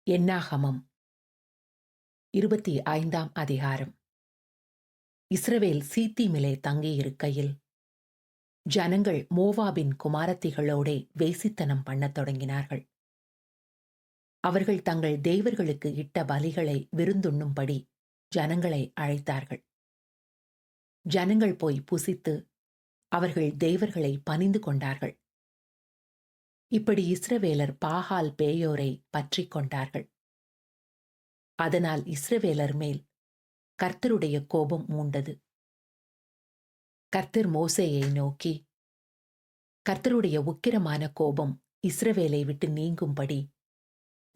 என்னாகமம் 25ஆம் அதிகாரம். இஸ்ரவேல் சீத்தீமிலே தங்கியிருக்கையில் ஜனங்கள் மோவாபின் குமாரத்திகளோடே வேசித்தனம் பண்ணத் தொடங்கினார்கள். அவர்கள் தங்கள் தேவர்களுக்கு இட்ட பலிகளை விருந்துண்ணும்படி ஜனங்களை அழைத்தார்கள். ஜனங்கள் போய் புசித்து அவர்கள் தேவர்களை பணிந்து கொண்டார்கள். இப்படி இஸ்ரவேலர் பாகால் பேயோரை பற்றிக் கொண்டார்கள். அதனால் இஸ்ரவேலர் மேல் கர்த்தருடைய கோபம் மூண்டது. கர்த்தர் மோசேயை நோக்கி, கர்த்தருடைய உக்கிரமான கோபம் இஸ்ரவேலை விட்டு நீங்கும்படி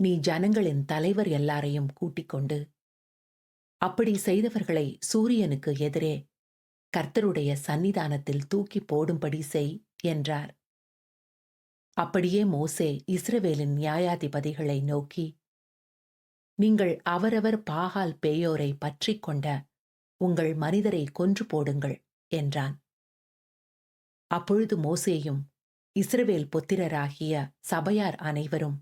நீ ஜனங்களின் தலைவர் எல்லாரையும் கூட்டிக் கொண்டு அப்படி செய்தவர்களை சூரியனுக்கு எதிரே கர்த்தருடைய சந்நிதானத்தில் தூக்கி போடும்படி செய் என்றார். அப்படியே மோசே இஸ்ரவேலின் நியாயாதிபதிகளை நோக்கி, நீங்கள் அவரவர் பாகால் பேயோரை பற்றிக் கொண்ட உங்கள் மனிதரை கொன்று போடுங்கள் என்றான். அப்பொழுது மோசேயும் இஸ்ரவேல் புத்திரராகிய சபையார் அனைவரும்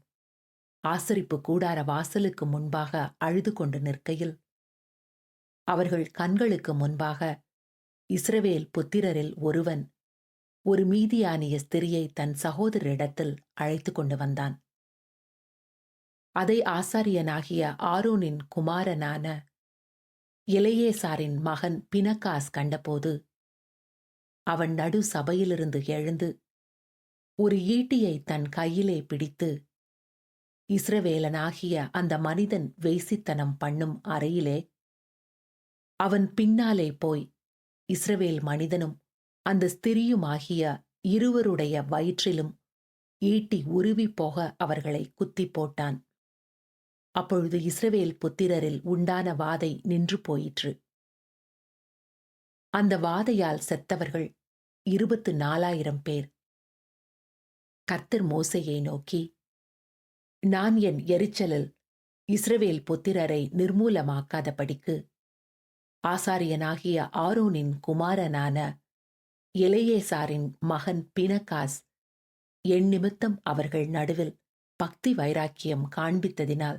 ஆசரிப்பு கூடார வாசலுக்கு முன்பாக அழுது கொண்டு நிற்கையில், அவர்கள் கண்களுக்கு முன்பாக இஸ்ரவேல் புத்திரரில் ஒருவன் ஒரு மீதியானிய ஸ்திரியை தன் சகோதரிடத்தில் அழைத்து கொண்டு வந்தான். அதை ஆசாரியனாகிய ஆரோனின் குமாரனான எலெயாசாரின் மகன் பினகாஸ் கண்டபோது, அவன் நடு சபையிலிருந்து எழுந்து ஒரு ஈட்டியை தன் கையிலே பிடித்து, இஸ்ரவேலனாகிய அந்த மனிதன் வேசித்தனம் பண்ணும் அறையிலே அவன் பின்னாலே போய் இஸ்ரவேல் மனிதனும் அந்த ஸ்திரியுமாகிய இருவருடைய வயிற்றிலும் ஈட்டி உருவி போக அவர்களை குத்தி போட்டான். அப்பொழுது இஸ்ரவேல் புத்திரரில் உண்டான வாதை நின்று போயிற்று. அந்த வாதையால் செத்தவர்கள் 24,000 பேர். கர்த்தர் மோசேயை நோக்கி, நான் என் எரிச்சலில் இஸ்ரவேல் புத்திரரை நிர்மூலமாக்காதபடிக்கு ஆசாரியனாகிய ஆரோனின் குமாரனான எலெயாசாரின் மகன் பினகாஸ் என் நிமித்தம் அவர்கள் நடுவில் பக்தி வைராக்கியம் காண்பித்ததினால்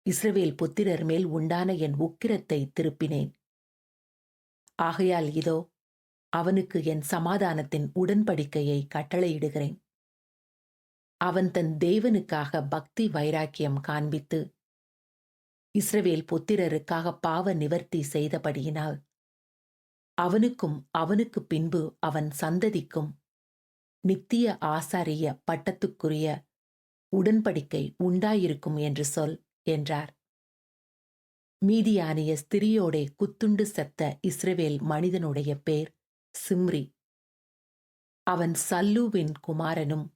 இஸ்ரவேல் புத்திரர் மேல் உண்டான என் உக்கிரத்தை திருப்பினேன். ஆகையால் இதோ அவனுக்கு என் சமாதானத்தின் உடன்படிக்கையை கட்டளையிடுகிறேன். அவன் தன் தேவனுக்காக பக்தி வைராக்கியம் காண்பித்து இஸ்ரவேல் புத்திரருக்காக பாவ நிவர்த்தி செய்தபடியினால் அவனுக்கும் அவனுக்கு பின்பு அவன் சந்ததிக்கும் நித்திய ஆசாரிய பட்டத்துக்குரிய உடன்படிக்கை உண்டாயிருக்கும் என்று சொல் என்றார். மீதியானிய ஸ்திரியோடே குத்துண்டு செத்த இஸ்ரவேல் மனிதனுடைய பேர் சிம்ரி. அவன் சல்லூவின் குமாரனும்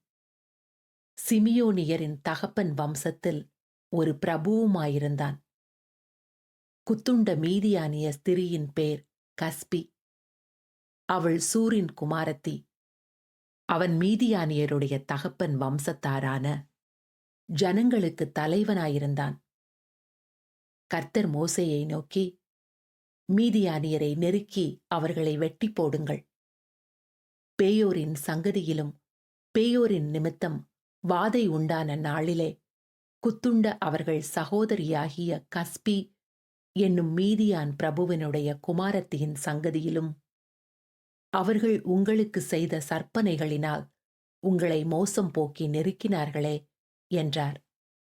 சிமியோனியரின் தகப்பன் வம்சத்தில் ஒரு பிரபுவுமாயிருந்தான். குத்துண்ட மீதியானிய ஸ்திரியின் பேர் கஸ்பி. அவள் சூரின் குமாரத்தி. அவன் மீதியானியருடைய தகப்பன் வம்சத்தாரான ஜனங்களுக்கு தலைவனாயிருந்தான். கர்த்தர் மோசேயை நோக்கி, மீதியானியரை நெருக்கி அவர்களை வெட்டி போடுங்கள். பேயோரின் சங்கதியிலும் பேயோரின் நிமித்தம் வாதை உண்டான நாளிலே குத்துண்ட அவர்கள் சகோதரியாகிய கஸ்பி என்னும் மீதியான் பிரபுவினுடைய குமாரத்தியின் சங்கதியிலும் அவர்கள் உங்களுக்கு செய்த சற்பனைகளினால் உங்களை மோசம் போக்கி நெருக்கினார்களே என்றார்.